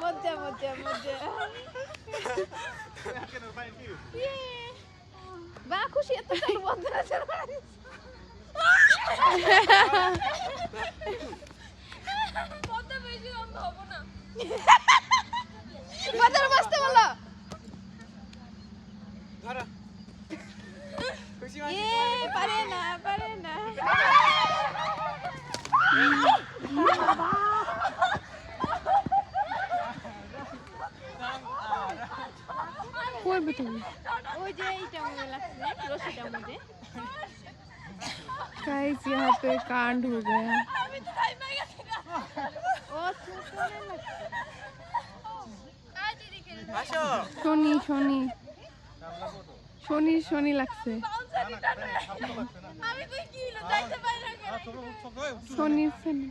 মজা মজা মজা বা খুশি এত চালু বন্ধ আছে কত বেশি অন্ধ হব না বাজার বসতে বলো ধরো খুশি মাসি পারে না कोई भी तुम वो जे इटा मुझे लगता है रोशीटा मुझे गाइस यहाँ पे कांड हो गया शोनी शोनी शोनी शोनी लगते शोनी शोनी